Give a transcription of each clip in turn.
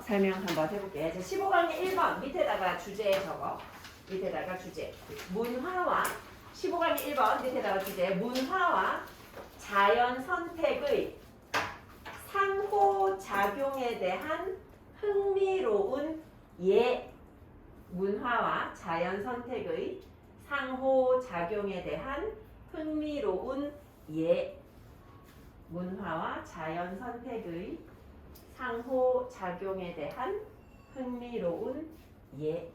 설명 한번 해볼게요. 15강의 1번 밑에다가 주제 적어. 밑에다가 주제. 문화와 15강의 1번 밑에다가 주제. 문화와 자연 선택의 상호작용에 대한 흥미로운 예. 문화와 자연 선택의 상호작용에 대한 흥미로운 예. 문화와 자연 선택의 상호작용에 대한 흥미로운 예.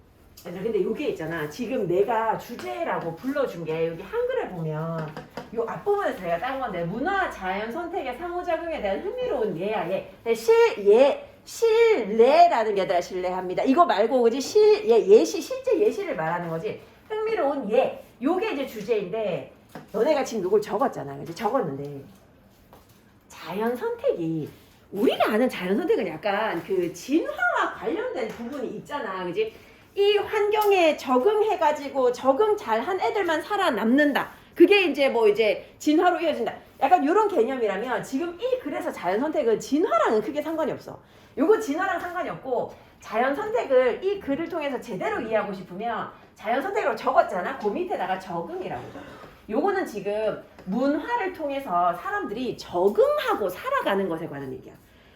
근데 이게 있잖아. 지금 내가 주제라고 불러준 게 여기 한글에 보면 요 앞부분에서 제가 딴 건데 문화 자연 선택의 상호작용에 대한 흥미로운 예야 예. 실례라는 게 아니라 신뢰합니다. 이거 말고 그지 예시 실제 예시를 말하는 거지. 흥미로운 예. 요게 이제 주제인데 너네가 지금 이걸 적었잖아. 그지 적었는데 자연 선택이 우리가 아는 자연 선택은 약간 그 진화와 관련된 부분이 있잖아. 그지? 이 환경에 적응해가지고 적응 잘한 애들만 살아남는다. 그게 이제 뭐 이제 진화로 이어진다. 약간 이런 개념이라면 지금 이 글에서 자연 선택은 진화랑은 크게 상관이 없어. 요거 진화랑 상관이 없고 자연 선택을 이 글을 통해서 제대로 이해하고 싶으면 자연 선택으로 적었잖아. 그 밑에다가 적응이라고 적어. 요거는 지금 문화를 통해서 사람들이 적응하고 살아가는 것에 관한 얘기야.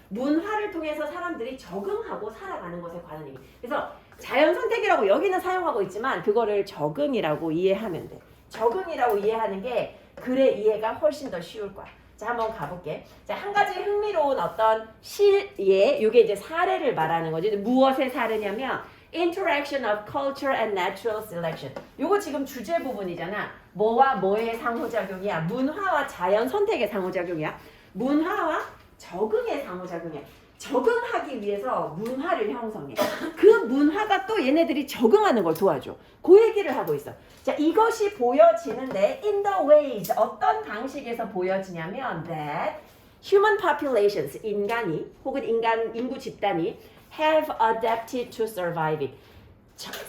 문화를 통해서 사람들이 적응하고 살아가는 것에 관한 얘기. 그래서 자연 선택이라고 여기는 사용하고 있지만 그거를 적응이라고 이해하면 돼. 적응이라고 이해하는 게 글의 이해가 훨씬 더 쉬울 거야. 자, 한번 가볼게. 자, 한 가지 흥미로운 어떤 실예, 이게 이제 사례를 말하는 거지. 무엇의 사례냐면 Interaction of Culture and Natural Selection. 요거 지금 주제 부분이잖아. 뭐와 뭐의 상호작용이야? 문화와 자연 선택의 상호작용이야. 문화와 적응의 상호작용이야. 적응하기 위해서 문화를 형성해. 그 문화가 또 얘네들이 적응하는 걸 도와줘. 그 얘기를 하고 있어. 자, 이것이 보여지는데 in the ways 어떤 방식에서 보여지냐면 that human populations 인간이 혹은 인구 집단이 have adapted to surviving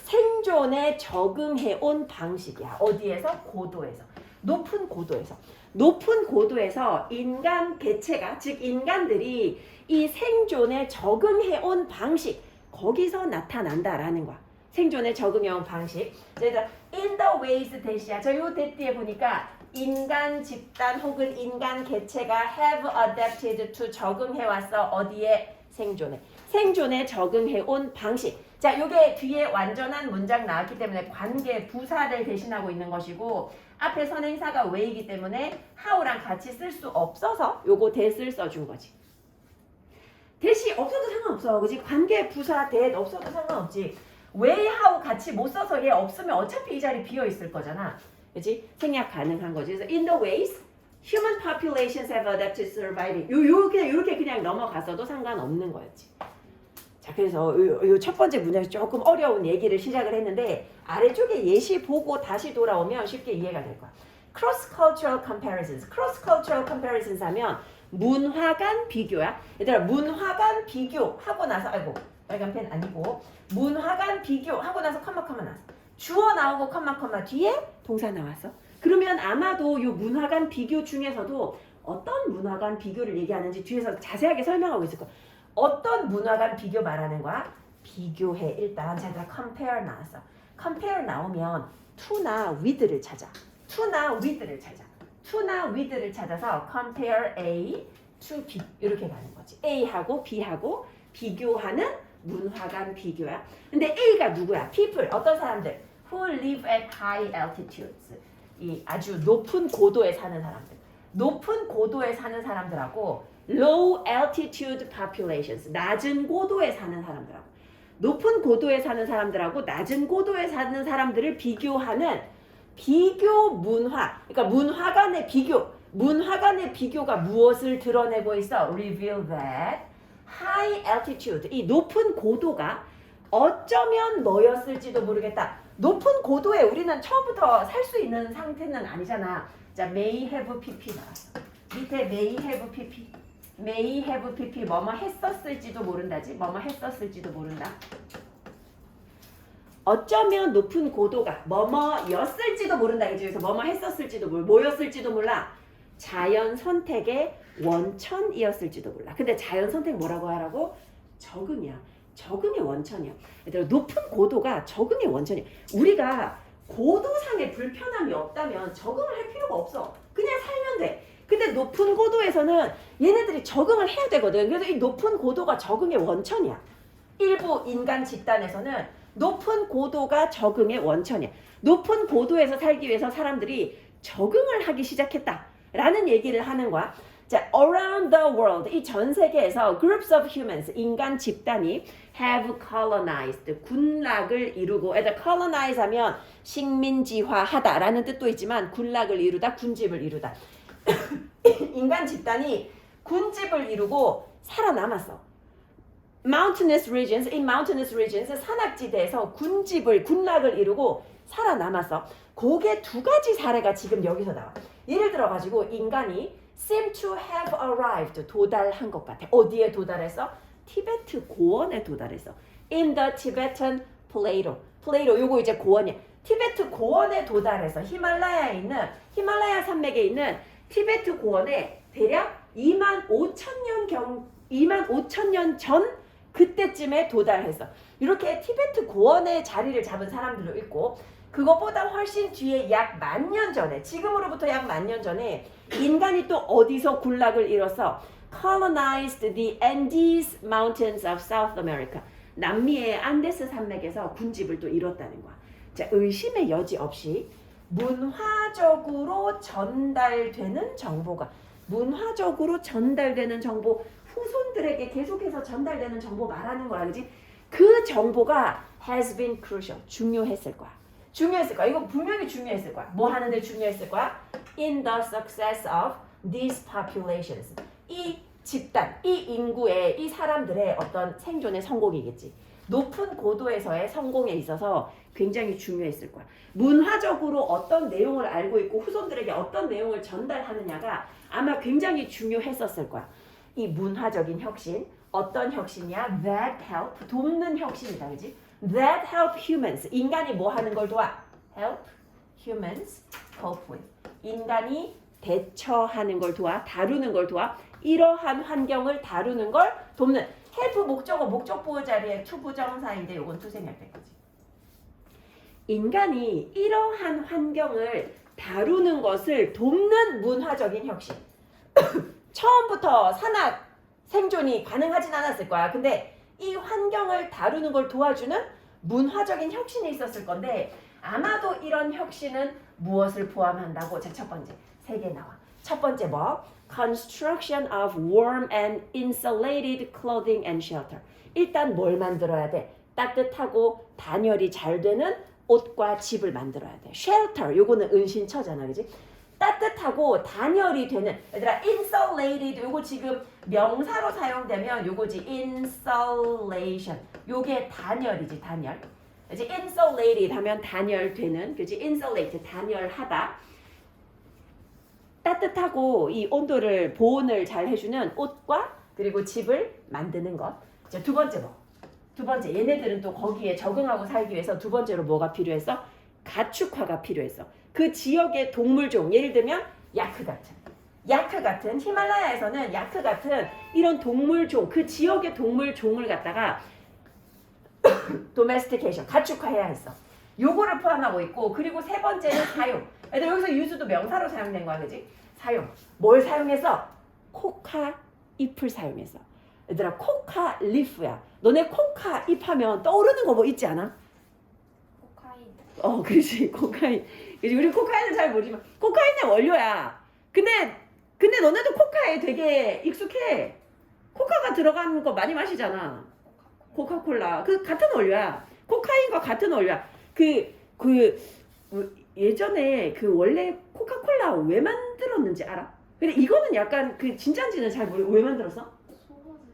생존에 적응해 온 방식이야. 어디에서? 고도에서. 높은 고도에서. 높은 고도에서 인간 개체가 즉 인간들이 이 생존에 적응해 온 방식 거기서 나타난다라는 거야. 생존에 적응해 온 방식. 그래서 in the ways 대시야. 저 요 대띠에 보니까 인간 집단 혹은 인간 개체가 have adapted to 적응해 왔어. 어디에? 생존에. 생존에 적응해 온 방식. 자, 요게 뒤에 완전한 문장 나왔기 때문에 관계 부사를 대신하고 있는 것이고 앞에 선행사가 way이기 때문에 how랑 같이 쓸 수 없어서 요거 that을 써준 거지. that이 없어도 상관없어. 그지? 관계 부사 that 없어도 상관없지. way, how 같이 못 써서 얘 없으면 어차피 이 자리 비어 있을 거잖아. 그지? 생략 가능한 거지. 그래서 in the ways human populations have adapted to surviving. 요렇게 그냥 넘어갔어도 상관없는 거였지. 자, 그래서 요 첫 번째 문장에서 조금 어려운 얘기를 시작을 했는데 아래쪽에 예시 보고 다시 돌아오면 쉽게 이해가 될 거야. Cross-cultural comparisons. Cross-cultural comparisons 하면 문화 간 비교야. 얘들아, 문화 간 비교하고 나서 아이고 빨간 펜 아니고 문화 간 비교하고 나서 컴마 나왔어. 주어 나오고 컴마 뒤에 동사 나왔어. 그러면 아마도 요 문화 간 비교 중에서도 어떤 문화 간 비교를 얘기하는지 뒤에서 자세하게 설명하고 있을 거야. 어떤 문화 간 비교 말하는 거야? 비교해. 일단 제가 compare 나왔어. compare 나오면 to나 with를 찾아. to나 with를 찾아서 compare A to B 이렇게 가는 거지. A하고 B하고 비교하는 문화 간 비교야. 근데 A가 누구야? people. 어떤 사람들? who live at high altitudes. 이 아주 높은 고도에 사는 사람들. 높은 고도에 사는 사람들하고 low altitude populations, 낮은 고도에 사는 사람들하고 높은 고도에 사는 사람들하고 낮은 고도에 사는 사람들을 비교하는 비교 문화. 그러니까 문화 간의 비교. 문화 간의 비교가 무엇을 드러내고 있어? Reveal that high altitude, 이 높은 고도가 어쩌면 뭐였을지도 모르겠다. 높은 고도에 우리는 처음부터 살 수 있는 상태는 아니잖아. 자, may have pp 나왔어. 밑에 may have pp. may have pp 뭐뭐 했었을지도 모른다지. 뭐뭐 했었을지도 모른다. 어쩌면 높은 고도가 뭐뭐였을지도 모른다. 이 중에서 뭐뭐 했었을지도 뭐였을지도 몰라. 자연 선택의 원천이었을지도 몰라. 근데 자연 선택 뭐라고 하라고? 적응이야. 적응의 원천이야. 얘들아, 높은 고도가 적응의 원천이야. 우리가 고도상의 불편함이 없다면 적응을 할 필요가 없어. 그냥 살면 돼. 근데 높은 고도에서는 얘네들이 적응을 해야 되거든. 그래서 이 높은 고도가 적응의 원천이야. 일부 인간 집단에서는 높은 고도가 적응의 원천이야. 높은 고도에서 살기 위해서 사람들이 적응을 하기 시작했다라는 얘기를 하는 거야. 자, around the world, 이 전 세계에서 groups of humans, 인간 집단이 have colonized, 군락을 이루고, 애들 colonize 하면 식민지화하다라는 뜻도 있지만 군락을 이루다, 군집을 이루다. 인간 집단이 군집을 이루고 살아남았어. mountainous regions, in mountainous regions, 산악지대에서 군락을 이루고 살아남았어. 그게 두 가지 사례가 지금 여기서 나와. 예를 들어가지고 인간이 seem to have arrived, 도달한 것 같아. 어디에 도달했어? 티베트 고원에 도달했어. in the Tibetan plateau. plateau, 요거 이제 고원이야. 티베트 고원에 도달해서 히말라야에 있는, 히말라야 산맥에 있는 티베트 고원에 대략 25,000년 전 그때쯤에 도달했어. 이렇게 티베트 고원의 자리를 잡은 사람들도 있고, 그것보다 훨씬 뒤에 약 10,000년 전에, 지금으로부터 약 10,000년 전에 인간이 또 어디서 군락을 이뤄서 colonized the Andes Mountains of South America. 남미의 안데스 산맥에서 군집을 또 이뤘다는 거야. 자, 의심의 여지 없이 문화적으로 전달되는 정보가, 문화적으로 전달되는 정보, 후손들에게 계속해서 전달되는 정보 말하는 거야, 그지? 그 정보가 has been crucial, 중요했을 거야. 중요했을 거야. 이거 분명히 중요했을 거야. 뭐 하는데 중요했을 거야? In the success of these populations. 이 집단, 이 인구의, 이 사람들의 어떤 생존의 성공이겠지. 높은 고도에서의 성공에 있어서 굉장히 중요했을 거야. 문화적으로 어떤 내용을 알고 있고 후손들에게 어떤 내용을 전달하느냐가 아마 굉장히 중요했었을 거야. 이 문화적인 혁신, 어떤 혁신이야? That help, 돕는 혁신이다, 그지? That help humans, 인간이 뭐 하는 걸 도와? Help humans cope with. 인간이 대처하는 걸 도와, 다루는 걸 도와, 이러한 환경을 다루는 걸 돕는. help 목적어, 목적보호 자리에 to 부정사인데 요건 투생할 때까지. 인간이 이러한 환경을 다루는 것을 돕는 문화적인 혁신. 처음부터 산악 생존이 가능하진 않았을 거야. 근데 이 환경을 다루는 걸 도와주는 문화적인 혁신이 있었을 건데, 아마도 이런 혁신은 무엇을 포함한다고? 자, 첫 번째, 세 개 나와. 첫 번째 뭐? Construction of warm and insulated clothing and shelter. 일단 뭘 만들어야 돼? 따뜻하고 단열이 잘 되는 옷과 집을 만들어야 돼. shelter, 요거는 은신처잖아, 그지? 따뜻하고 단열이 되는, 얘들아, insulated, 요거 지금 명사로 사용되면 요거지, insulation. 요게 단열이지, 단열. 그지? insulated 하면 단열되는, 그지? insulate, 단열하다. 따뜻하고 이 온도를 보온을 잘 해주는 옷과 그리고 집을 만드는 것. 자, 두 번째 뭐? 두 번째, 얘네들은 또 거기에 적응하고 살기 위해서 두 번째로 뭐가 필요했어? 가축화가 필요했어. 그 지역의 동물종, 예를 들면 야크 같은 히말라야에서는 야크 같은 이런 동물종, 그 지역의 동물종을 갖다가 domestication, 가축화해야 했어. 요거를 포함하고 있고, 그리고 세 번째는 사용. 애들 여기서 유수도 명사로 사용된 거야, 그지? 사용. 뭘 사용해서? 코카 잎을 사용해서. 얘들아, 코카 리프야. 너네 코카 잎 하면 떠오르는 거 뭐 있지 않아? 코카인. 그렇지, 코카인. 그치, 우리 코카인은 잘 모르지만 코카인의 원료야. 근데 너네도 코카에 되게 익숙해. 코카가 들어간 거 많이 마시잖아. 코카콜라. 그 같은 원료야. 코카인과 같은 원료야. 예전에 그 원래 코카콜라 왜 만들었는지 알아? 근데 이거는 약간 그 진짜인지는 잘 모르고 왜 만들었어?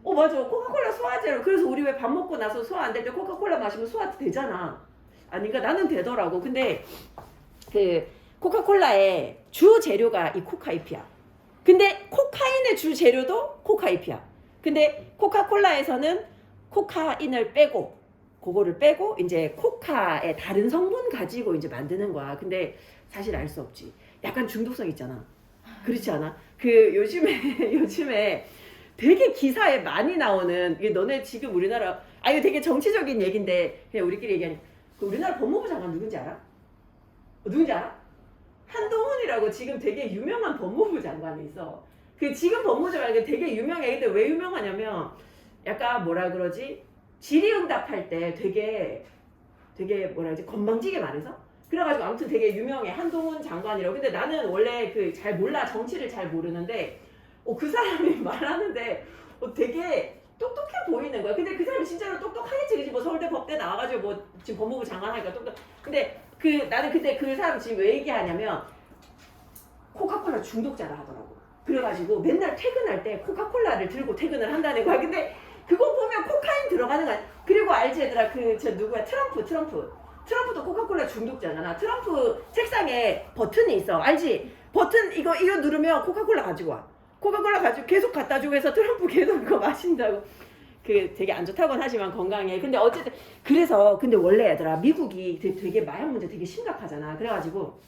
소화제. 맞아. 코카콜라 소화제로. 그래서 우리 왜 밥 먹고 나서 소화 안 될 때 코카콜라 마시면 소화 되잖아. 아닌가? 나는 되더라고. 근데 그 코카콜라의 주 재료가 이 코카잎이야. 근데 코카인의 주 재료도 코카잎이야. 근데 코카콜라에서는 코카인을 빼고, 그거를 빼고 이제 코카의 다른 성분 가지고 이제 만드는 거야. 근데 사실 알 수 없지. 약간 중독성 있잖아. 그렇지 않아? 그 요즘에 되게 기사에 많이 나오는 이게 너네 지금 우리나라 이거 되게 정치적인 얘기인데 그냥 우리끼리 얘기하니까 그 우리나라 법무부 장관 누군지 알아? 누군지 알아? 한동훈이라고 지금 되게 유명한 법무부 장관이 있어. 그 지금 법무부 장관이 되게 유명해. 근데 왜 유명하냐면 약간 뭐라 그러지? 질의응답할 때 되게 뭐라 그러지? 건방지게 말해서 그래가지고 아무튼 되게 유명해. 한동훈 장관이라고. 근데 나는 원래 그 잘 몰라. 정치를 잘 모르는데 그 사람이 말하는데 되게 똑똑해 보이는 거야. 근데 그 사람이 진짜로 똑똑하겠지. 그치? 뭐 서울대 법대 나와가지고 뭐 지금 법무부 장관 하니까 똑똑. 근데 나는 그때 그 사람 지금 왜 얘기하냐면 코카콜라 중독자라 하더라고. 그래가지고 맨날 퇴근할 때 코카콜라를 들고 퇴근을 한다는 거야. 근데 그거 보면 코카인 들어가는 거야. 그리고 알지 얘들아 저 누구야 트럼프도 코카콜라 중독자잖아. 트럼프 책상에 버튼이 있어. 알지? 버튼 이거 누르면 코카콜라 가지고 와. 코카콜라 가지고 계속 갖다 주고 해서 트럼프 계속 그거 마신다고. 그 되게 안 좋다고는 하지만 건강에. 근데 어쨌든 그래서 근데 원래 얘들아 미국이 되게 마약 문제 되게 심각하잖아. 그래가지고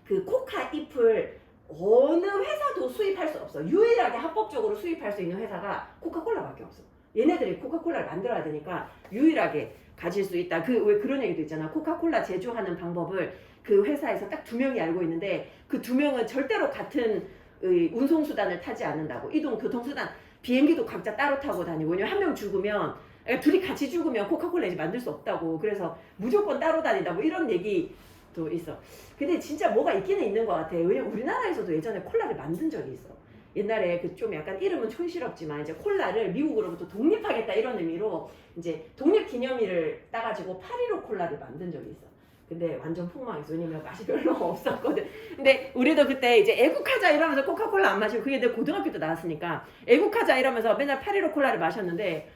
그 코카 잎을 어느 회사도 수입할 수 없어. 유일하게 합법적으로 수입할 수 있는 회사가 코카콜라밖에 없어. 얘네들이 코카콜라를 만들어야 되니까 유일하게 가질 수 있다. 왜 그런 얘기도 있잖아. 코카콜라 제조하는 방법을 그 회사에서 딱 2명이 알고 있는데 그 2명은 절대로 같은 운송수단을 타지 않는다고. 이동 교통수단 비행기도 각자 따로 타고 다니고. 왜냐면 한 명 죽으면 그러니까 둘이 같이 죽으면 코카콜라 이제 만들 수 없다고. 그래서 무조건 따로 다닌다. 뭐 이런 얘기도 있어. 근데 진짜 뭐가 있기는 있는 것 같아. 왜냐면 우리나라에서도 예전에 콜라를 만든 적이 있어. 옛날에 그 좀 약간 이름은 촌스럽지만 이제 콜라를 미국으로부터 독립하겠다 이런 의미로 이제 독립기념일을 따가지고 8.15 콜라를 만든 적이 있어. 근데 완전 폭망했어. 왜냐면 맛이 별로 없었거든. 근데 우리도 그때 이제 애국하자 이러면서 코카콜라 안 마시고 그게 내 고등학교 때 나왔으니까 애국하자 이러면서 맨날 8.15 콜라를 마셨는데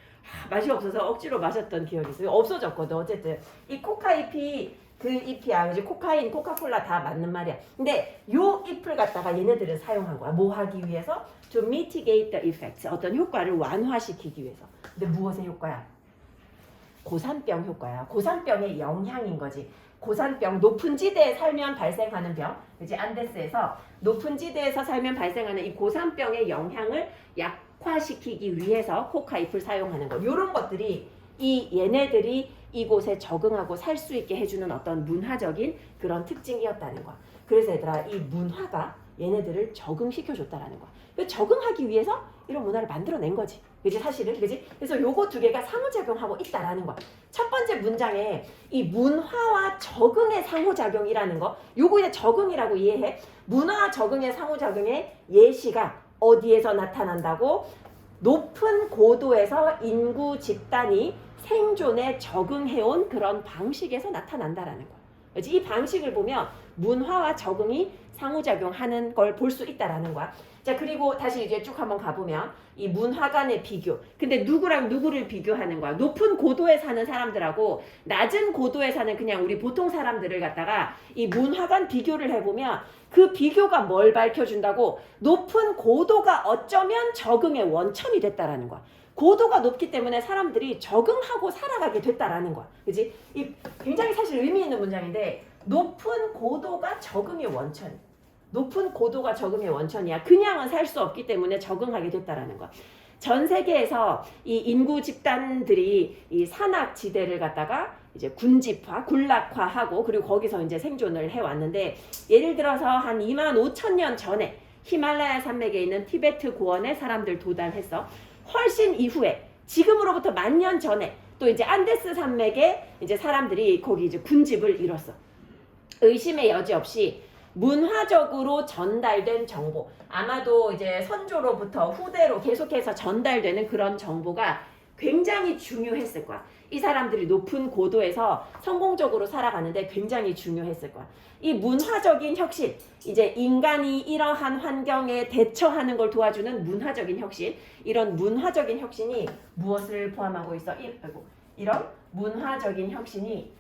맛이 없어서 억지로 마셨던 기억이 있어요. 없어졌거든. 어쨌든 이 코카 잎이 그 잎이야. 그지? 코카인, 코카콜라 다 맞는 말이야. 근데 요 잎을 갖다가 얘네들은 사용한 거야. 뭐 하기 위해서? To mitigate the effects. 어떤 효과를 완화시키기 위해서. 근데 무엇의 효과야? 고산병 효과야. 고산병의 영향인 거지. 고산병, 높은 지대에 살면 발생하는 병. 그지? 안데스에서 높은 지대에서 살면 발생하는 이 고산병의 영향을 약화시키기 위해서 코카 잎을 사용하는 거. 요런 것들이 얘네들이 이곳에 적응하고 살 수 있게 해주는 어떤 문화적인 그런 특징이었다는 거야. 그래서 얘들아 이 문화가 얘네들을 적응시켜줬다라는 거야. 적응하기 위해서 이런 문화를 만들어낸 거지. 그지 사실은 그지? 그래서 요거 두 개가 상호작용하고 있다라는 거야. 첫 번째 문장에 이 문화와 적응의 상호작용이라는 거, 요거 이제 적응이라고 이해해. 문화와 적응의 상호작용의 예시가 어디에서 나타난다고? 높은 고도에서 인구 집단이 생존에 적응해온 그런 방식에서 나타난다라는 거야. 그렇지? 이 방식을 보면 문화와 적응이 상호작용하는 걸 볼 수 있다라는 거야. 자, 그리고 다시 이제 쭉 한번 가보면 이 문화 간의 비교. 근데 누구랑 누구를 비교하는 거야? 높은 고도에 사는 사람들하고 낮은 고도에 사는 그냥 우리 보통 사람들을 갖다가 이 문화 간 비교를 해보면 그 비교가 뭘 밝혀준다고? 높은 고도가 어쩌면 적응의 원천이 됐다라는 거야. 고도가 높기 때문에 사람들이 적응하고 살아가게 됐다라는 거야. 그지? 이 굉장히 사실 의미 있는 문장인데 높은 고도가 적응의 원천. 높은 고도가 적응의 원천이야. 그냥은 살 수 없기 때문에 적응하게 됐다라는 거야. 전 세계에서 이 인구 집단들이 이 산악지대를 갖다가 이제 군집화, 군락화하고 그리고 거기서 이제 생존을 해왔는데 예를 들어서 한 25,000년 전에 히말라야 산맥에 있는 티베트 고원에 사람들 도달했어. 훨씬 이후에 지금으로부터 10,000년 전에 또 이제 안데스 산맥에 이제 사람들이 거기 이제 군집을 이뤘어. 의심의 여지 없이 문화적으로 전달된 정보, 아마도 이제 선조로부터 후대로 계속해서 전달되는 그런 정보가 굉장히 중요했을 거야. 이 사람들이 높은 고도에서 성공적으로 살아가는데 굉장히 중요했을 거야. 이 문화적인 혁신, 이제 인간이 이러한 환경에 대처하는 걸 도와주는 문화적인 혁신, 이런 문화적인 혁신이 무엇을 포함하고 있어? 이런 문화적인 혁신이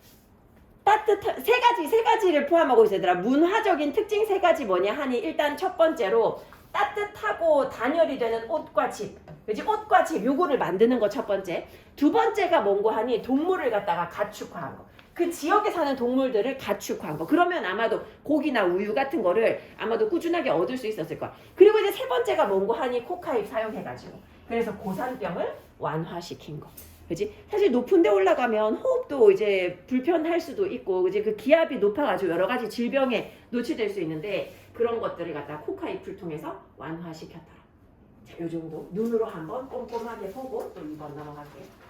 세 가지를 포함하고 있어. 얘들아, 문화적인 특징 3가지 뭐냐 하니 일단 첫 번째로 따뜻하고 단열이 되는 옷과 집. 그치? 옷과 집 요거를 만드는 거 첫 번째. 두 번째가 뭔고 하니 동물을 갖다가 가축화한 거. 그 지역에 사는 동물들을 가축한 거. 그러면 아마도 고기나 우유 같은 거를 아마도 꾸준하게 얻을 수 있었을 거야. 그리고 이제 세 번째가 뭔고 하니 코카인 사용해가지고. 그래서 고산병을 완화시킨 거. 그지? 사실 높은 데 올라가면 호흡도 이제 불편할 수도 있고, 그지? 그 기압이 높아가지고 여러 가지 질병에 노출될 수 있는데 그런 것들을 갖다 코카잎을 통해서 완화시켰더라. 자, 요 정도. 눈으로 한번 꼼꼼하게 보고 또 2번 넘어갈게요.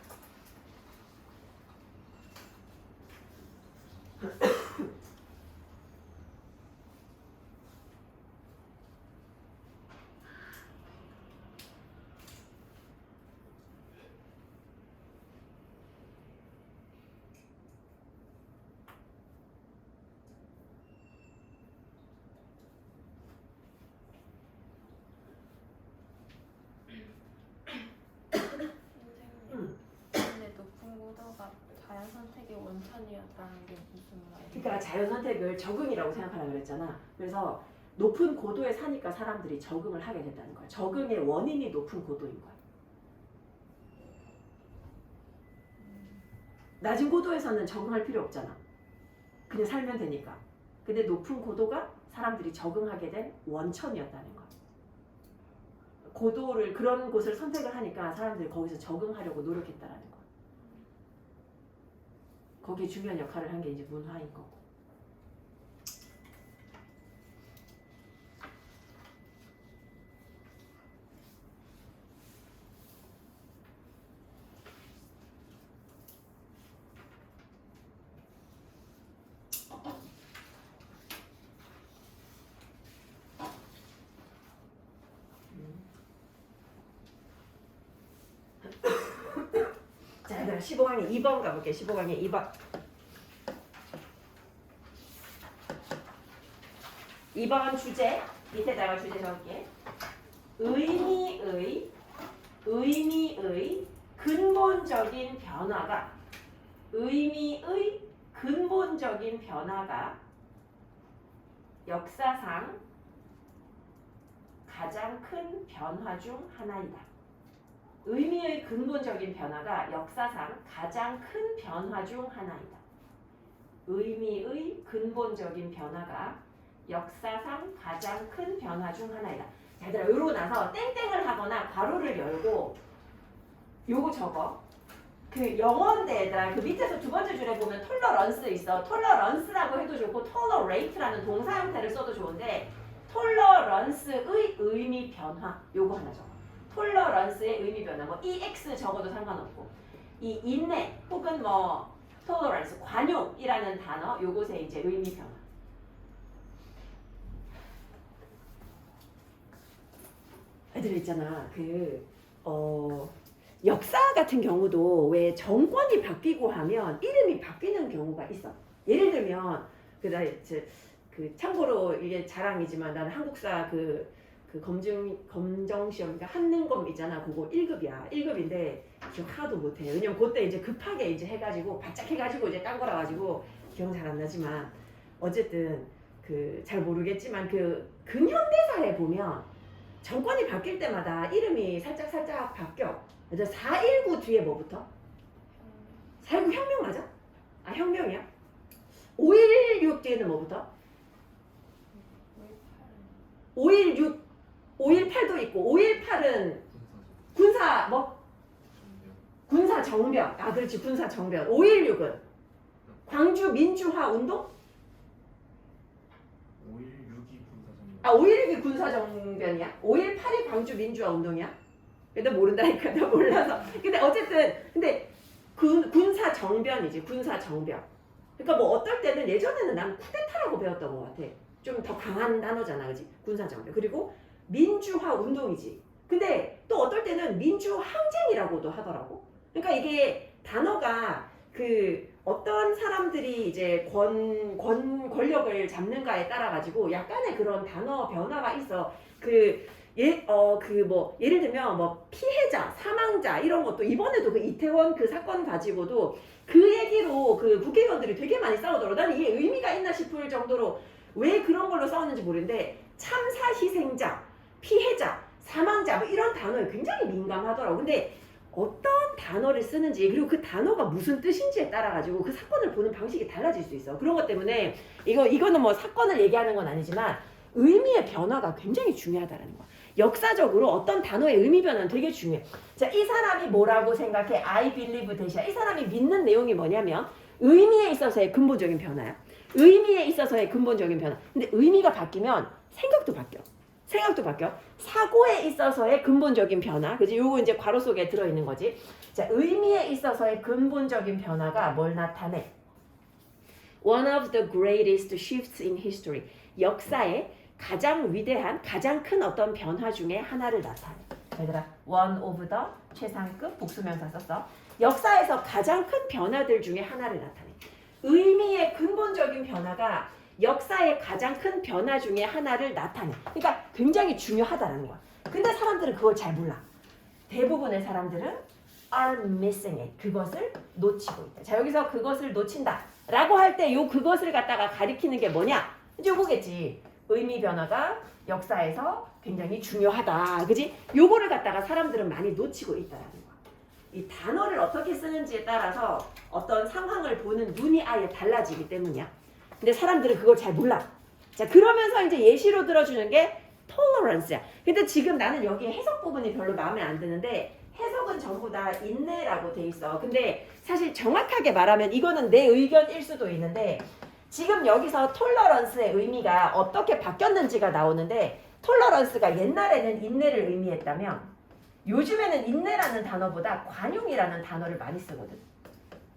선생님, 근데 높은 고도가 자연 선택의 원천이었다는 게 무슨 말이에요? 그러니까 자연 선택을 적응이라고 생각하라 그랬잖아. 그래서 높은 고도에 사니까 사람들이 적응을 하게 된다는 거야. 적응의 원인이 높은 고도인 거야. 낮은 고도에서는 적응할 필요 없잖아. 그냥 살면 되니까. 근데 높은 고도가 사람들이 적응하게 된 원천이었다는 거야. 고도를 그런 곳을 선택을 하니까 사람들이 거기서 적응하려고 노력했다라는 거야. 거기에 중요한 역할을 한 게 이제 문화인 거고. 자, 얘들아 15강의 2번 가볼게. 15강의 2번. 2번 주제 밑에다가 주제 적을게. 의미의 근본적인 변화가 역사상 가장 큰 변화 중 하나이다. 의미의 근본적인 변화가 역사상 가장 큰 변화 중 하나이다. 의미의 근본적인 변화가 역사상 가장 큰 변화 중 하나이다. 자, 얘들아, 이러고 나서 땡땡을 하거나 괄호를 열고 요거 적어. 그 영어인데 얘들아, 그 밑에서 두 번째 줄에 보면 톨러런스 있어. 톨러런스라고 해도 좋고 톨러레이트라는 동사 형태를 써도 좋은데 톨러런스의 의미 변화 요거 하나 적어. 톨러런스의 의미 변화. 뭐 EX 적어도 상관없고 이 인내 혹은 뭐 톨러런스 관용이라는 단어 요것의 이제 의미 변화. 애들 있잖아. 역사 같은 경우도 왜 정권이 바뀌고 하면 이름이 바뀌는 경우가 있어. 예를 들면 참고로 이게 자랑이지만 나는 한국사 검정 시험 그러니까 한능검 있잖아. 그거 1급이야. 1급인데 기억 하나도 못해. 왜냐면 그때 이제 급하게 이제 해가지고 바짝 해가지고 이제 딴 거라 가지고 기억 잘 안 나지만 어쨌든 잘 모르겠지만 근현대사에 보면 정권이 바뀔 때마다 이름이 살짝 바뀌어. 그래서 419 뒤에 뭐부터? 419 혁명 맞아? 아 혁명이야? 5.16 뒤에는 뭐부터? 5.16 5.18도 있고 5.18은 군사 정변. 아 그렇지 군사 정변. 5.16은 광주 민주화 운동? 5.16이 군사정변. 아 5.16이 군사 정변이야? 5.18이 광주 민주화 운동이야? 나 모른다니까. 나 몰라서. 근데 어쨌든 군사 정변이지. 군사 정변. 그러니까 뭐 어떨 때는 예전에는 난 쿠데타라고 배웠던 것 같아. 좀 더 강한 단어잖아, 그지? 군사 정변. 그리고 민주화 운동이지. 근데 또 어떨 때는 민주항쟁이라고도 하더라고. 그러니까 이게 단어가 어떤 사람들이 이제 권력을 잡는가에 따라 가지고 약간의 그런 단어 변화가 있어. 예를 들면 뭐 피해자, 사망자 이런 것도 이번에도 이태원 사건 가지고도 얘기로 국회의원들이 되게 많이 싸우더라고. 나는 이게 의미가 있나 싶을 정도로 왜 그런 걸로 싸우는지 모르는데 참사 희생자, 피해자, 사망자 뭐 이런 단어에 굉장히 민감하더라고. 근데 어떤 단어를 쓰는지 그리고 그 단어가 무슨 뜻인지에 따라 가지고 그 사건을 보는 방식이 달라질 수 있어. 그런 것 때문에 이거는 뭐 사건을 얘기하는 건 아니지만 의미의 변화가 굉장히 중요하다라는 거야. 역사적으로 어떤 단어의 의미 변화는 되게 중요해. 자, 이 사람이 뭐라고 생각해? I believe that이야. 이 사람이 믿는 내용이 뭐냐면 의미에 있어서의 근본적인 변화야. 의미에 있어서의 근본적인 변화. 근데 의미가 바뀌면 생각도 바뀌어. 생각도 바뀌어. 사고에 있어서의 근본적인 변화. 그지? 요거 이제 괄호 속에 들어있는 거지. 자, 의미에 있어서의 근본적인 변화가 뭘 나타내? One of the greatest shifts in history. 역사의 가장 위대한, 가장 큰 어떤 변화 중에 하나를 나타내. 얘들아, one of the 최상급 복수명사 썼어. 역사에서 가장 큰 변화들 중에 하나를 나타내. 의미의 근본적인 변화가 역사의 가장 큰 변화 중에 하나를 나타내. 그러니까 굉장히 중요하다는 거야. 근데 사람들은 그걸 잘 몰라. 대부분의 사람들은 are missing it. 그것을 놓치고 있다. 자, 여기서 그것을 놓친다 라고 할 때 요 그것을 갖다가 가리키는 게 뭐냐? 이제 요거겠지. 의미 변화가 역사에서 굉장히 중요하다. 그지? 요거를 갖다가 사람들은 많이 놓치고 있다라는 거야. 이 단어를 어떻게 쓰는지에 따라서 어떤 상황을 보는 눈이 아예 달라지기 때문이야. 근데 사람들은 그걸 잘 몰라. 자, 그러면서 이제 예시로 들어주는 게 tolerance야. 근데 지금 나는 여기 해석 부분이 별로 마음에 안 드는데 해석은 전부 다 인내라고 돼 있어. 근데 사실 정확하게 말하면 이거는 내 의견일 수도 있는데 지금 여기서 tolerance의 의미가 어떻게 바뀌었는지가 나오는데 톨러런스가 옛날에는 인내를 의미했다면 요즘에는 인내라는 단어보다 관용이라는 단어를 많이 쓰거든.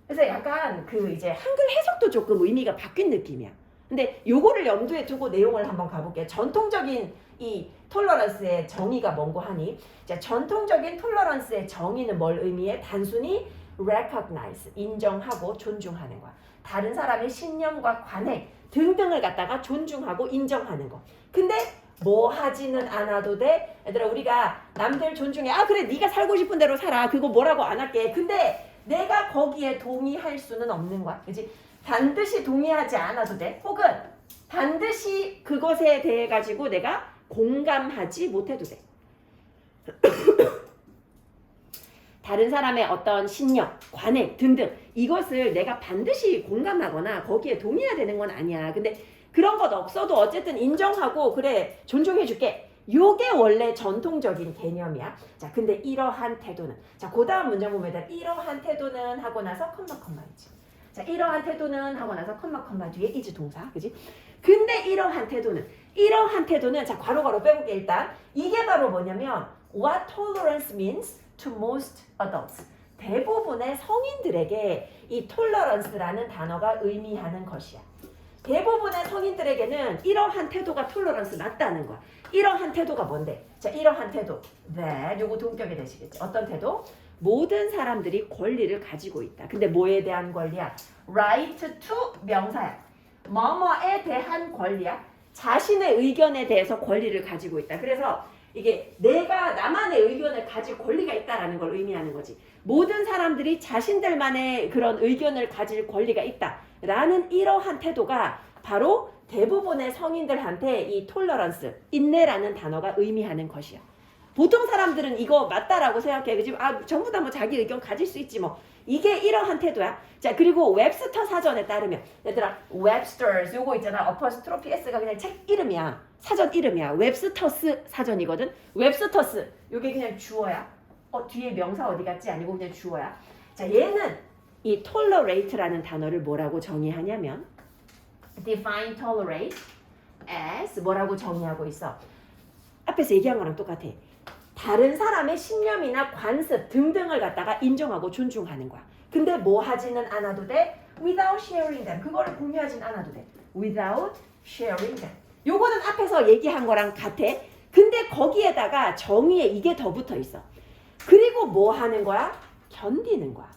그래서 약간 그 이제 한글 해석도 조금 의미가 바뀐 느낌이야. 근데 요거를 염두에 두고 내용을 한번 가볼게요. 전통적인 이 톨러런스의 정의가 뭔고 하니, 자, 전통적인 톨러런스의 정의는 뭘 의미해? 단순히 recognize, 인정하고 존중하는 거야. 다른 사람의 신념과 관행 등등을 갖다가 존중하고 인정하는 거. 근데 뭐 하지는 않아도 돼? 얘들아, 우리가 남들 존중해. 아, 그래, 네가 살고 싶은 대로 살아. 그거 뭐라고 안 할게. 근데 내가 거기에 동의할 수는 없는 거야. 그치? 반드시 동의하지 않아도 돼. 혹은 반드시 그것에 대해 가지고 내가 공감하지 못해도 돼. 다른 사람의 어떤 신념, 관행 등등 이것을 내가 반드시 공감하거나 거기에 동의해야 되는 건 아니야. 근데 그런 것 없어도 어쨌든 인정하고 그래, 존중해줄게. 요게 원래 전통적인 개념이야. 자, 근데 이러한 태도는, 자, 그 다음 문장 보면 이러한 태도는 하고 나서 컴마이지. 자, 이러한 태도는 하고 나서 컴마 뒤에 is 동사, 그지? 근데 이러한 태도는 자, 괄호 빼볼게. 일단 이게 바로 뭐냐면 what tolerance means to most adults. 대부분의 성인들에게 이 tolerance라는 단어가 의미하는 것이야. 대부분의 성인들에게는 이러한 태도가 톨러런스 맞다는 거야. 이러한 태도가 뭔데? 자, 이러한 태도. 네, 요거 동격이 되시겠지. 어떤 태도? 모든 사람들이 권리를 가지고 있다. 근데 뭐에 대한 권리야? right to 명사야. 뭐뭐에 대한 권리야. 자신의 의견에 대해서 권리를 가지고 있다. 그래서 이게 내가 나만의 의견을 가질 권리가 있다라는 걸 의미하는 거지. 모든 사람들이 자신들만의 그런 의견을 가질 권리가 있다라는 이러한 태도가 바로 대부분의 성인들한테 이 톨러런스, 인내라는 단어가 의미하는 것이야. 보통 사람들은 이거 맞다라고 생각해. 그지? 아, 전부 다 뭐 자기 의견 가질 수 있지 뭐. 이게 이러한 태도야. 자, 그리고 웹스터 사전에 따르면, 얘들아, 웹스터스 요거 있잖아. 어퍼스트로피 S가 그냥 책 이름이야. 사전 이름이야. 웹스터스 사전이거든. 웹스터스 요게 그냥 주어야. 뒤에 명사 어디 갔지? 아니고 그냥 주어야. 자, 얘는 이 tolerate라는 단어를 뭐라고 정의하냐면 define tolerate as 뭐라고 정의하고 있어. 앞에서 얘기한 거랑 똑같아. 다른 사람의 신념이나 관습 등등을 갖다가 인정하고 존중하는 거야. 근데 뭐 하지는 않아도 돼? without sharing them. 그거를 공유하진 않아도 돼. without sharing them. 요거는 앞에서 얘기한 거랑 같아. 근데 거기에다가 정의에 이게 더 붙어 있어. 그리고 뭐 하는 거야? 견디는 거야.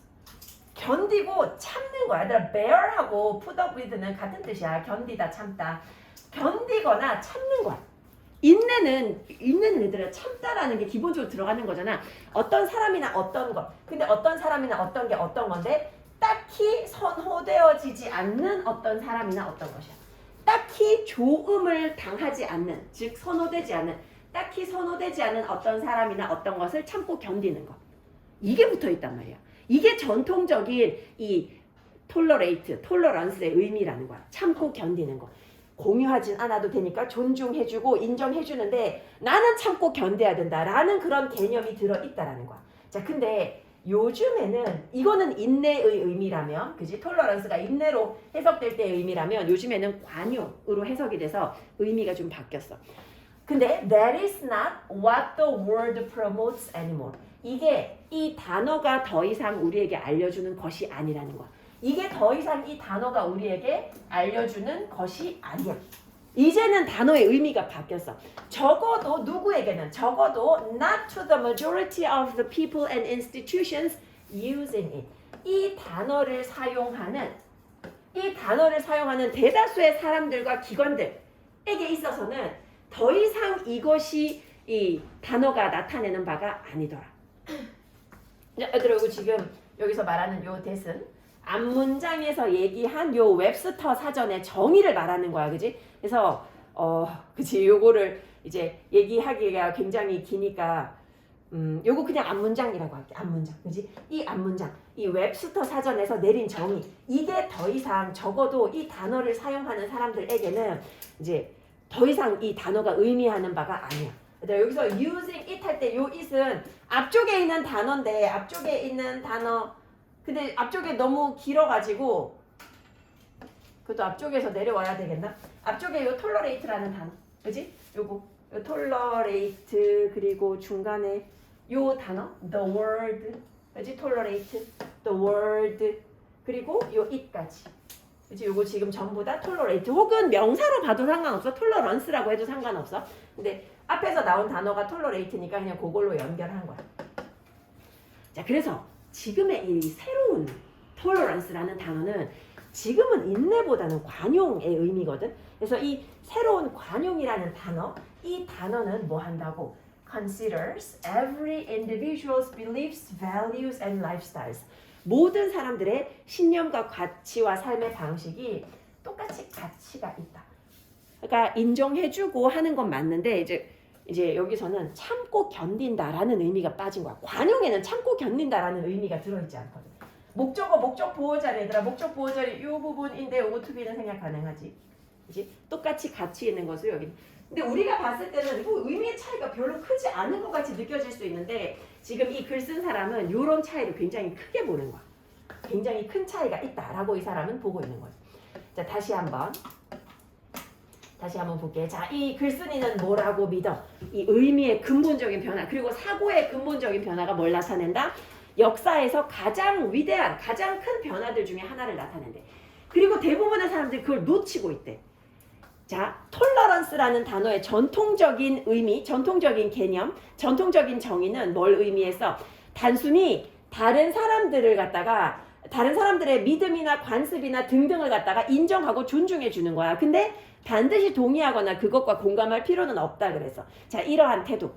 견디고 참는 거야. 얘들아, bear하고 put up with는 같은 뜻이야. 견디다, 참다. 견디거나 참는 거야. 인내는 얘들아 참다라는 게 기본적으로 들어가는 거잖아. 어떤 사람이나 어떤 것. 근데 어떤 사람이나 어떤 게 어떤 건데 딱히 선호되어지지 않는 어떤 사람이나 어떤 것이야. 딱히 조음을 당하지 않는, 즉 선호되지 않는, 딱히 선호되지 않는 어떤 사람이나 어떤 것을 참고 견디는 것. 이게 붙어 있단 말이야. 이게 전통적인 이 톨러런스의 의미라는 거야. 참고 견디는 거. 공유하진 않아도 되니까 존중해주고 인정해주는데 나는 참고 견뎌야 된다라는 그런 개념이 들어있다라는 거야. 자, 근데 요즘에는 이거는 인내의 의미라면, 그지? 톨러런스가 인내로 해석될 때의 의미라면 요즘에는 관용으로 해석이 돼서 의미가 좀 바뀌었어. 근데 that is not what the word promotes anymore. 이게 이 단어가 더 이상 우리에게 알려주는 것이 아니라는 거야. 이게 더 이상 이 단어가 우리에게 알려주는 것이 아니야. 이제는 단어의 의미가 바뀌었어. 적어도 누구에게는, 적어도 not to the majority of the people and institutions using it. 이 단어를 사용하는 대다수의 사람들과 기관들에게 있어서는 더 이상 이것이 이 단어가 나타내는 바가 아니더라. 그리고 지금 여기서 말하는 요 that은 앞문장에서 얘기한 요 웹스터 사전의 정의를 말하는 거야, 그지? 그래서 그지? 요거를 이제 얘기하기가 굉장히 기니까 요거 그냥 앞문장이라고 할게. 앞문장, 그지? 이 앞문장, 이 웹스터 사전에서 내린 정의, 이게 더 이상 적어도 이 단어를 사용하는 사람들에게는 이제 더 이상 이 단어가 의미하는 바가 아니야. 여기서 using it 할 때 요 it은 앞쪽에 있는 단어인데 앞쪽에 있는 단어 근데 앞쪽에 너무 길어가지고 그것도 앞쪽에서 내려와야 되겠나? 앞쪽에 요 tolerate라는 단어, 그지? 요거 요 tolerate 그리고 중간에 요 단어 the word, 그지? tolerate, the word 그리고 요 it까지, 그지? 요거 지금 전부 다 tolerate 혹은 명사로 봐도 상관없어. tolerance라고 해도 상관없어. 근데 앞에서 나온 단어가 tolerate니까 그냥 그걸로 연결한 거야. 자, 그래서 지금의 이 새로운 tolerance라는 단어는 지금은 인내보다는 관용의 의미거든. 그래서 이 새로운 관용이라는 단어, 이 단어는 뭐 한다고? Considers every individual's beliefs, values, and lifestyles. 모든 사람들의 신념과 가치와 삶의 방식이 똑같이 가치가 있다. 그러니까 인정해주고 하는 건 맞는데 이제 여기서는 참고 견딘다라는 의미가 빠진 거야. 관용에는 참고 견딘다라는 의미가 들어있지 않거든. 목적어, 목적 보호자리 얘들아. 목적 보호자리 이 부분인데 요거 투비는 생략 가능하지. 그치? 똑같이 가치 있는 것을 여기. 근데 우리가 봤을 때는 뭐 의미의 차이가 별로 크지 않은 것 같이 느껴질 수 있는데 지금 이 글 쓴 사람은 이런 차이를 굉장히 크게 보는 거야. 굉장히 큰 차이가 있다라고 이 사람은 보고 있는 거지. 자, 다시 한번 볼게. 자, 이 글쓴이는 뭐라고 믿어? 이 의미의 근본적인 변화, 그리고 사고의 근본적인 변화가 뭘 나타낸다? 역사에서 가장 위대한, 가장 큰 변화들 중에 하나를 나타낸대. 그리고 대부분의 사람들이 그걸 놓치고 있대. 자, 톨러런스라는 단어의 전통적인 의미, 전통적인 개념, 전통적인 정의는 뭘 의미해서? 단순히 다른 사람들의 믿음이나 관습이나 등등을 갖다가 인정하고 존중해 주는 거야. 근데 반드시 동의하거나 그것과 공감할 필요는 없다 그래서. 자, 이러한 태도.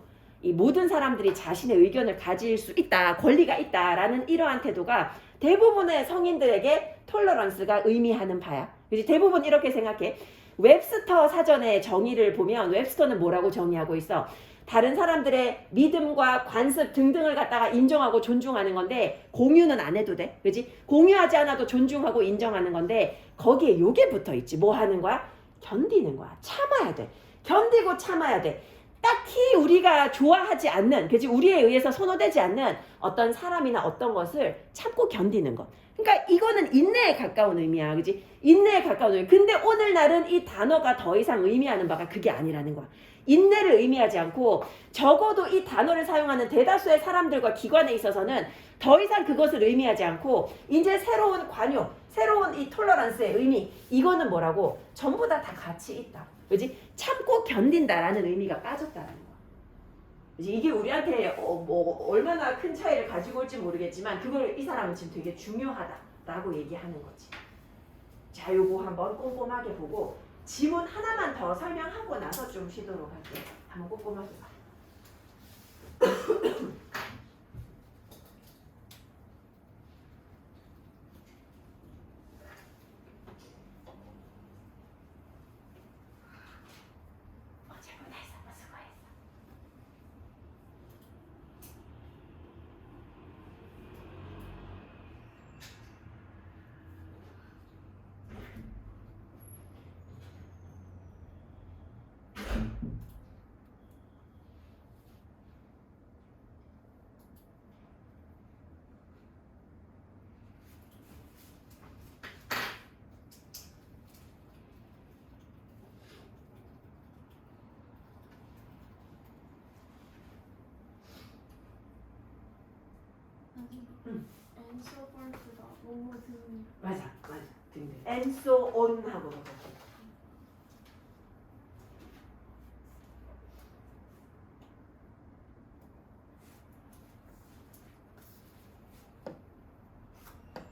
이 모든 사람들이 자신의 의견을 가질 수 있다, 권리가 있다라는 이러한 태도가 대부분의 성인들에게 톨러런스가 의미하는 바야. 그치? 대부분 이렇게 생각해. 웹스터 사전의 정의를 보면 웹스터는 뭐라고 정의하고 있어? 다른 사람들의 믿음과 관습 등등을 갖다가 인정하고 존중하는 건데 공유는 안 해도 돼. 그지? 공유하지 않아도 존중하고 인정하는 건데 거기에 요게 붙어 있지. 뭐 하는 거야? 견디는 거야. 참아야 돼. 견디고 참아야 돼. 딱히 우리가 좋아하지 않는, 그지? 우리에 의해서 선호되지 않는 어떤 사람이나 어떤 것을 참고 견디는 것. 그러니까 이거는 인내에 가까운 의미야. 그지? 인내에 가까운 의미. 근데 오늘날은 이 단어가 더 이상 의미하는 바가 그게 아니라는 거야. 인내를 의미하지 않고 적어도 이 단어를 사용하는 대다수의 사람들과 기관에 있어서는 더 이상 그것을 의미하지 않고 이제 새로운 관용, 새로운 이 톨러런스의 의미, 이거는 뭐라고? 전부 다 가치 있다. 그지? 참고 견딘다라는 의미가 빠졌다라는 거야. 그지? 이게 우리한테 뭐 얼마나 큰 차이를 가지고 올지 모르겠지만 그걸 이 사람은 지금 되게 중요하다라고 얘기하는 거지. 자, 요거 한번 꼼꼼하게 보고 지문 하나만 더 설명하고 나서 좀 쉬도록 할게요. 한번 꼼꼼하게 봐. 잘못했어. 수고했어. and so forth다. 뭐뭐 등. 맞아. 등등. and so on 하고 넣어줘.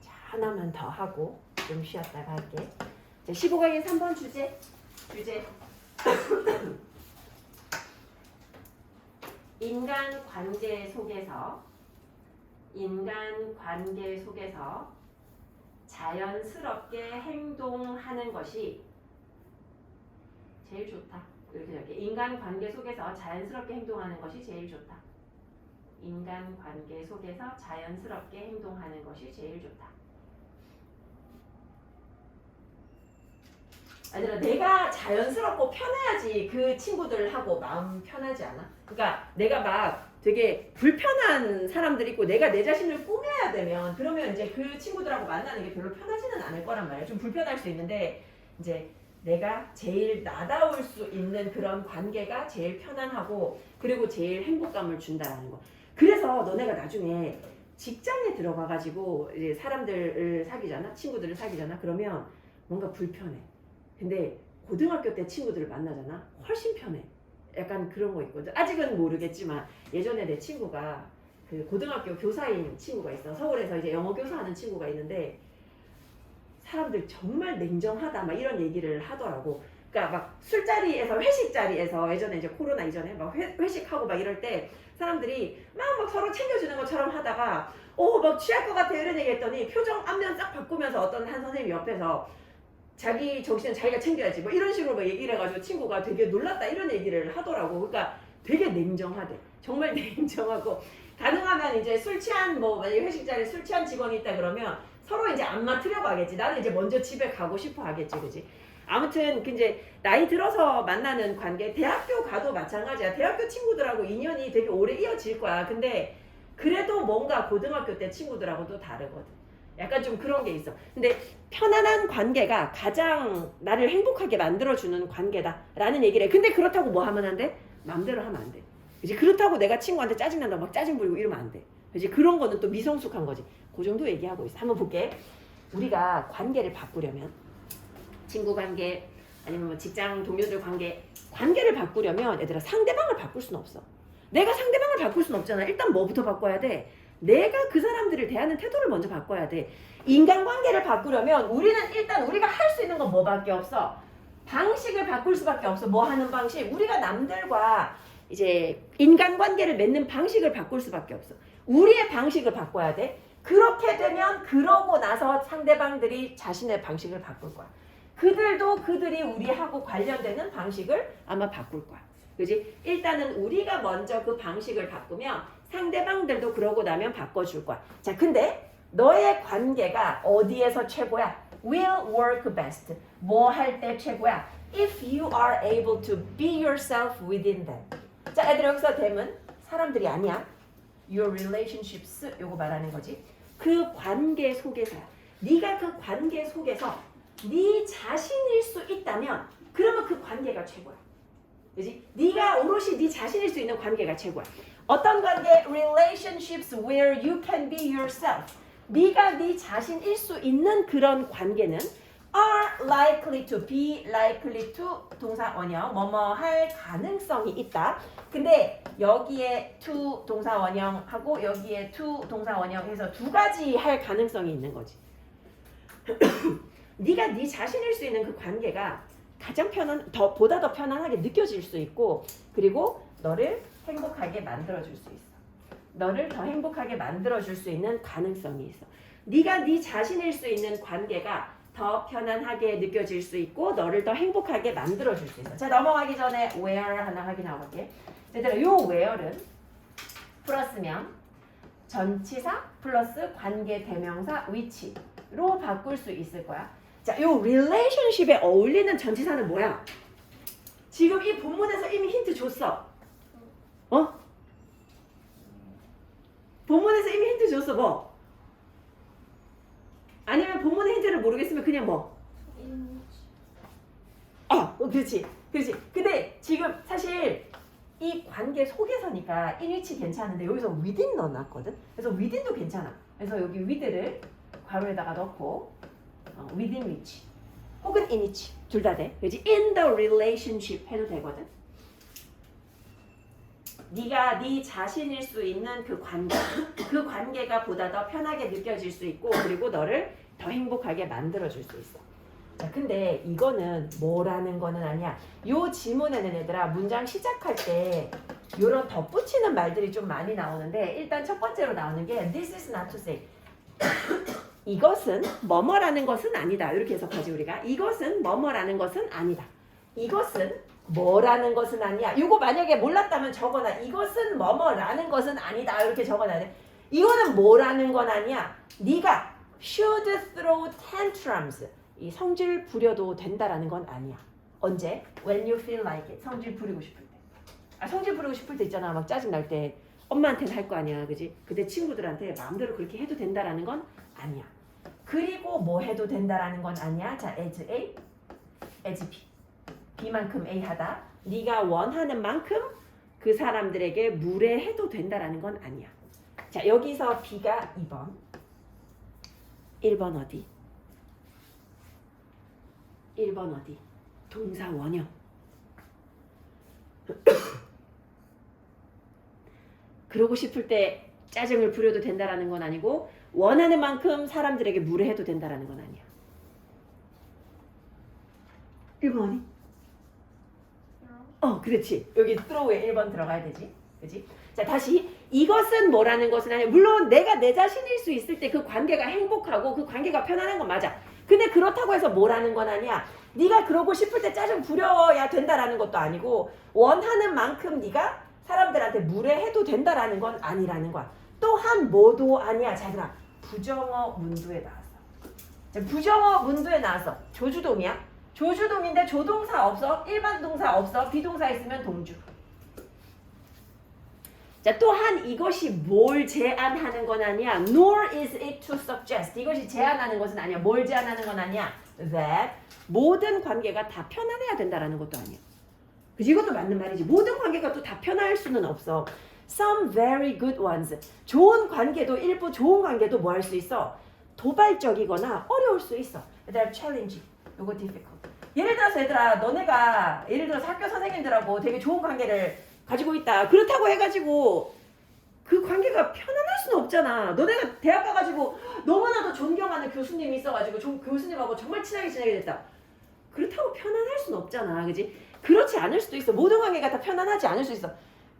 자, 하나만 더 하고 좀 쉬었다가 할게. 자, 15강의 3번 주제. 인간 관계 속에서 자연스럽게 행동하는 것이 제일 좋다. 이렇게 적게. 인간 관계 속에서 자연스럽게 행동하는 것이 제일 좋다. 인간 관계 속에서 자연스럽게 행동하는 것이 제일 좋다. 아니라 내가 자연스럽고 편해야지 그 친구들하고 마음 편하지 않아? 그러니까 내가 막 되게 불편한 사람들이 있고 내가 내 자신을 꾸며야 되면 그러면 이제 그 친구들하고 만나는 게 별로 편하지는 않을 거란 말이야. 좀 불편할 수 있는데 이제 내가 제일 나다울 수 있는 그런 관계가 제일 편안하고 그리고 제일 행복감을 준다라는 거. 그래서 너네가 나중에 직장에 들어가가지고 이제 사람들을 사귀잖아, 친구들을 사귀잖아. 그러면 뭔가 불편해. 근데 고등학교 때 친구들을 만나잖아. 훨씬 편해. 약간 그런 거 있거든. 아직은 모르겠지만 예전에 내 친구가 그 고등학교 교사인 친구가 있어. 서울에서 이제 영어 교사하는 친구가 있는데 사람들 정말 냉정하다 막 이런 얘기를 하더라고. 그러니까 막 술자리에서 회식 자리에서 예전에 이제 코로나 이전에 막 회식하고 막 이럴 때 사람들이 막 서로 챙겨주는 것처럼 하다가 막 취할 것 같아 이런 얘기 했더니 표정 안면 싹 바꾸면서 어떤 한 선생님이 옆에서 자기 정신은 자기가 챙겨야지 뭐 이런 식으로 막 얘기를 해가지고 친구가 되게 놀랐다 이런 얘기를 하더라고. 그러니까 되게 냉정하대. 정말 냉정하고 가능하면 이제 술 취한 뭐 만약에 회식 자리에 술 취한 직원이 있다 그러면 서로 이제 안 맡으려고 하겠지. 나는 이제 먼저 집에 가고 싶어 하겠지, 그지? 아무튼 이제 나이 들어서 만나는 관계, 대학교 가도 마찬가지야. 대학교 친구들하고 인연이 되게 오래 이어질 거야. 근데 그래도 뭔가 고등학교 때 친구들하고도 다르거든. 약간 좀 그런 게 있어. 근데 편안한 관계가 가장 나를 행복하게 만들어주는 관계다라는 얘기를 해. 근데 그렇다고 뭐 하면 안 돼? 마음대로 하면 안 돼. 그치? 그렇다고 내가 친구한테 짜증난다고 막 짜증 부리고 이러면 안 돼. 그치? 그런 거는 또 미성숙한 거지. 그 정도 얘기하고 있어. 한번 볼게. 우리가 관계를 바꾸려면 친구 관계 아니면 뭐 직장 동료들 관계를 바꾸려면 얘들아 상대방을 바꿀 수는 없어. 내가 상대방을 바꿀 수는 없잖아. 일단 뭐부터 바꿔야 돼? 내가 그 사람들을 대하는 태도를 먼저 바꿔야 돼. 인간관계를 바꾸려면 우리는 일단 우리가 할 수 있는 건 뭐밖에 없어? 방식을 바꿀 수밖에 없어. 뭐 하는 방식? 우리가 남들과 이제 인간관계를 맺는 방식을 바꿀 수밖에 없어. 우리의 방식을 바꿔야 돼. 그렇게 되면 그러고 나서 상대방들이 자신의 방식을 바꿀 거야. 그들도 그들이 우리하고 관련되는 방식을 아마 바꿀 거야. 그지? 일단은 우리가 먼저 그 방식을 바꾸면 상대방들도 그러고 나면 바꿔줄 거야. 자, 근데 너의 관계가 어디에서 최고야? Will work best. 뭐 할 때 최고야? If you are able to be yourself within them. 자, 애들 여기서 them은 사람들이 아니야. Your relationships 요거 말하는 거지. 그 관계 속에서야. 네가 그 관계 속에서 네 자신일 수 있다면 그러면 그 관계가 최고야. 그지? 네가 오롯이 네 자신일 수 있는 관계가 최고야. 어떤 관계? Relationships where you can be yourself. 네가 네 자신일 수 있는 그런 관계는 are likely to be, likely to 동사 원형 뭐뭐 할 가능성이 있다. 근데 여기에 to 동사 원형하고 여기에 to 동사 원형 해서 두 가지 할 가능성이 있는 거지. 네가 네 자신일 수 있는 그 관계가 가장 보다 더 편안하게 느껴질 수 있고 그리고 너를 행복하게 만들어줄 수 있어. 너를 더 행복하게 만들어줄 수 있는 가능성이 있어. 네가 네 자신일 수 있는 관계가 더 편안하게 느껴질 수 있고 너를 더 행복하게 만들어줄 수 있어. 자, 넘어가기 전에 where 하나 확인하고 갈게. 얘들아, 요 where는 플러스면 전치사 플러스 관계 대명사 위치로 바꿀 수 있을 거야. 자, 요 relationship에 어울리는 전치사는 뭐야? 지금 이 본문에서 이미 힌트 줬어. 본문에서 이미 힌트 줬어. 뭐? 아니면 본문의 힌트를 모르겠으면 그냥 뭐? 그렇지. 근데 지금 사실 이 관계 속에서니까 in which 괜찮은데 여기서 within 넣어놨거든. 그래서 within도 괜찮아. 그래서 여기 with를 괄호에다가 넣고 within which 혹은 in which 둘 다 돼. 그렇지? in the relationship 해도 되거든. 네가 네 자신일 수 있는 그 관계, 그 관계가 보다 더 편하게 느껴질 수 있고 그리고 너를 더 행복하게 만들어줄 수 있어. 자, 근데 이거는 뭐라는 거는 아니야. 요 지문에는 얘들아 문장 시작할 때 요런 덧붙이는 말들이 좀 많이 나오는데 일단 첫 번째로 나오는 게 this is not to say. 이것은 뭐뭐라는 것은 아니다. 이렇게 해석하지 우리가. 이것은 뭐뭐라는 것은 아니다. 이것은 뭐라는 것은 아니야. 이거 만약에 몰랐다면 적어놔. 이것은 뭐뭐라는 것은 아니다. 이렇게 적어놔야 돼. 이거는 뭐라는 건 아니야. 네가 should throw tantrums. 이 성질 부려도 된다라는 건 아니야. 언제? When you feel like it. 성질 부리고 싶을 때. 성질 부리고 싶을 때 있잖아. 막 짜증 날 때 엄마한테는 할 거 아니야. 그지? 근데 친구들한테 마음대로 그렇게 해도 된다라는 건 아니야. 그리고 뭐 해도 된다라는 건 아니야. 자, as A, as B. B만큼 A 하다. 네가 원하는 만큼 그 사람들에게 무례해도 된다라는 건 아니야. 자, 여기서 B가 2번. 1번 어디? 1번 어디? 동사 원형. 그러고 싶을 때 짜증을 부려도 된다라는 건 아니고 원하는 만큼 사람들에게 무례해도 된다라는 건 아니야. 1번 어디? 그렇지. 여기 throw에 1번 들어가야 되지. 그치? 자, 다시 이것은 뭐라는 것은 아니야. 물론 내가 내 자신일 수 있을 때 그 관계가 행복하고 그 관계가 편안한 건 맞아. 근데 그렇다고 해서 뭐라는 건 아니야. 네가 그러고 싶을 때 짜증 부려야 된다라는 것도 아니고 원하는 만큼 네가 사람들한테 무례해도 된다라는 건 아니라는 거야. 또한 뭐도 아니야. 자, 얘들아. 부정어 문두에 나왔어. 자, 부정어 문두에 나왔어. 조주동이야. 조주동인데 조동사 없어. 일반 동사 없어. 비동사 있으면 동주. 자, 또한 이것이 뭘 제안하는 건 아니야. Nor is it to suggest. 이것이 제안하는 것은 아니야. 뭘 제안하는 건 아니야. That 모든 관계가 다 편안해야 된다라는 것도 아니야. 그치? 이것도 맞는 말이지. 모든 관계가 또 다 편할 수는 없어. Some very good ones. 좋은 관계도 일부 좋은 관계도 뭐 할 수 있어? 도발적이거나 어려울 수 있어. They're challenging. 요거 difficult. 예를 들어서 얘들아 너네가 예를 들어서 학교 선생님들하고 되게 좋은 관계를 가지고 있다. 그렇다고 해가지고 그 관계가 편안할 수는 없잖아. 너네가 대학 가가지고 너무나도 존경하는 교수님이 있어가지고 교수님하고 정말 친하게 지내게 됐다. 그렇다고 편안할 수는 없잖아. 그지? 그렇지 않을 수도 있어. 모든 관계가 다 편안하지 않을 수 있어.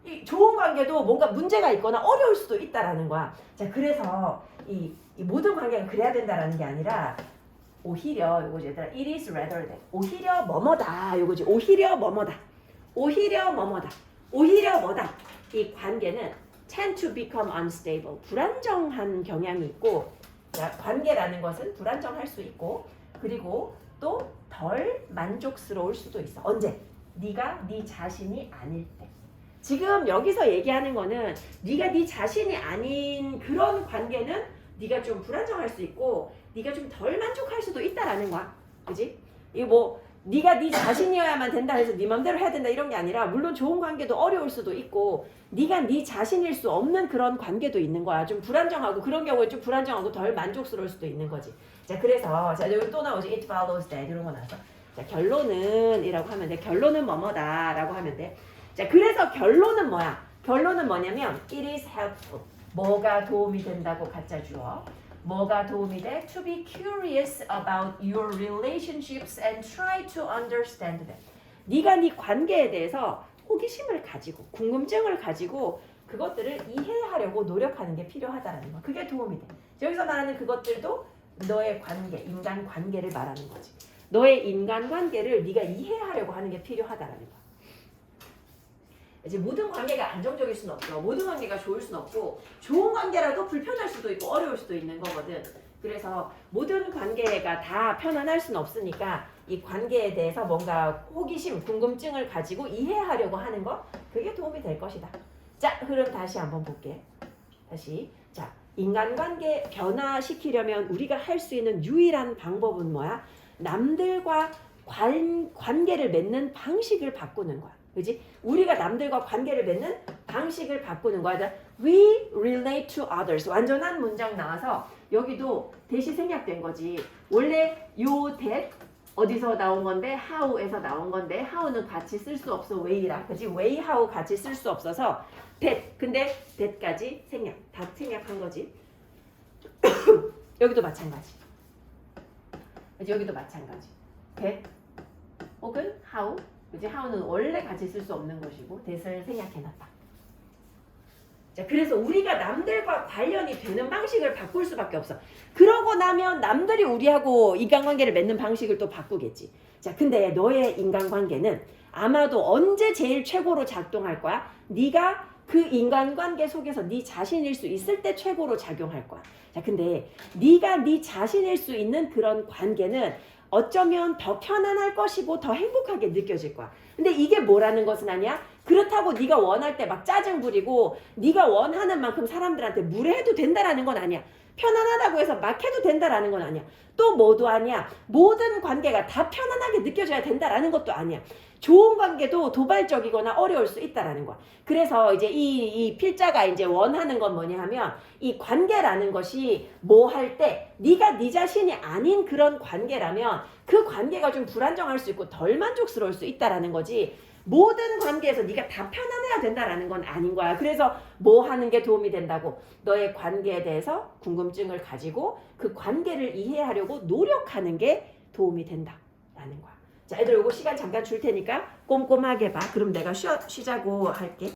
이 좋은 관계도 뭔가 문제가 있거나 어려울 수도 있다라는 거야. 자, 그래서 이 모든 관계가 그래야 된다라는 게 아니라 오히려 요거지 얘들아. It is rather than. 오히려 뭐뭐다. 요거지. 오히려 뭐뭐다. 오히려 뭐뭐다. 오히려 뭐다. 이 관계는 tend to become unstable. 불안정한 경향이 있고 자, 관계라는 것은 불안정할 수 있고 그리고 또 덜 만족스러울 수도 있어. 언제? 네가 네 자신이 아닐 때. 지금 여기서 얘기하는 거는 네가 네 자신이 아닌 그런 관계는 네가 좀 불안정할 수 있고 네가 좀 덜 만족할 수도 있다라는 거야. 그지? 이거 뭐 네가 네 자신이어야만 된다 해서 네 맘대로 해야 된다 이런 게 아니라 물론 좋은 관계도 어려울 수도 있고 네가 네 자신일 수 없는 그런 관계도 있는 거야. 좀 불안정하고 그런 경우에 좀 불안정하고 덜 만족스러울 수도 있는 거지. 자, 그래서 자 여기 또 나오지. It follows that 이런 거 나왔어. 자, 결론은 이라고 하면 돼. 결론은 뭐뭐다 라고 하면 돼. 자, 그래서 결론은 뭐야? 결론은 뭐냐면 it is helpful. 뭐가 도움이 된다고 갖다 주어. 뭐가 도움이 돼? To be curious about your relationships and try to understand them. 네가 네 관계에 대해서 호기심을 가지고 궁금증을 가지고 그것들을 이해하려고 노력하는 게 필요하다라는 거. 그게 도움이 돼. 여기서 말하는 그것들도 너의 관계, 인간 관계를 말하는 거지. 너의 인간 관계를 네가 이해하려고 하는 게 필요하다라는 거. 이제 모든 관계가 안정적일 수는 없어. 모든 관계가 좋을 수는 없고 좋은 관계라도 불편할 수도 있고 어려울 수도 있는 거거든. 그래서 모든 관계가 다 편안할 수는 없으니까 이 관계에 대해서 뭔가 호기심, 궁금증을 가지고 이해하려고 하는 거 그게 도움이 될 것이다. 자, 흐름 다시 한번 볼게. 다시. 자, 인간관계 변화시키려면 우리가 할 수 있는 유일한 방법은 뭐야? 남들과 관계를 맺는 방식을 바꾸는 거야. 그지? 우리가 남들과 관계를 맺는 방식을 바꾸는 거야. We relate to others. 완전한 문장 나와서 여기도 대시 생략된 거지. 원래 요 that 어디서 나온 건데 how에서 나온 건데 how는 같이 쓸 수 없어 way라. 그지? way, how 같이 쓸 수 없어서 that. 근데 that까지 생략. 다 생략한 거지. 여기도 마찬가지. 그지? 여기도 마찬가지. that 혹은 how. 그지? how는 원래 같이 쓸 수 없는 것이고 that을 생략해놨다. 자, 그래서 우리가 남들과 관련이 되는 방식을 바꿀 수밖에 없어. 그러고 나면 남들이 우리하고 인간관계를 맺는 방식을 또 바꾸겠지. 자, 근데 너의 인간관계는 아마도 언제 제일 최고로 작동할 거야? 네가 그 인간관계 속에서 네 자신일 수 있을 때 최고로 작용할 거야. 자, 근데 네가 네 자신일 수 있는 그런 관계는 어쩌면 더 편안할 것이고 더 행복하게 느껴질 거야. 근데 이게 뭐라는 것은 아니야? 그렇다고 네가 원할 때 막 짜증 부리고 네가 원하는 만큼 사람들한테 무례해도 된다라는 건 아니야. 편안하다고 해서 막 해도 된다라는 건 아니야. 또 뭐도 아니야. 모든 관계가 다 편안하게 느껴져야 된다라는 것도 아니야. 좋은 관계도 도발적이거나 어려울 수 있다라는 거야. 그래서 이제 이 필자가 이제 원하는 건 뭐냐 하면 이 관계라는 것이 뭐 할 때 네가 네 자신이 아닌 그런 관계라면 그 관계가 좀 불안정할 수 있고 덜 만족스러울 수 있다라는 거지. 모든 관계에서 네가 다 편안해야 된다라는 건 아닌 거야. 그래서 뭐 하는 게 도움이 된다고? 너의 관계에 대해서 궁금증을 가지고 그 관계를 이해하려고 노력하는 게 도움이 된다라는 거야. 자, 애들 요거 시간 잠깐 줄 테니까 꼼꼼하게 봐. 그럼 내가 쉬자고 할게.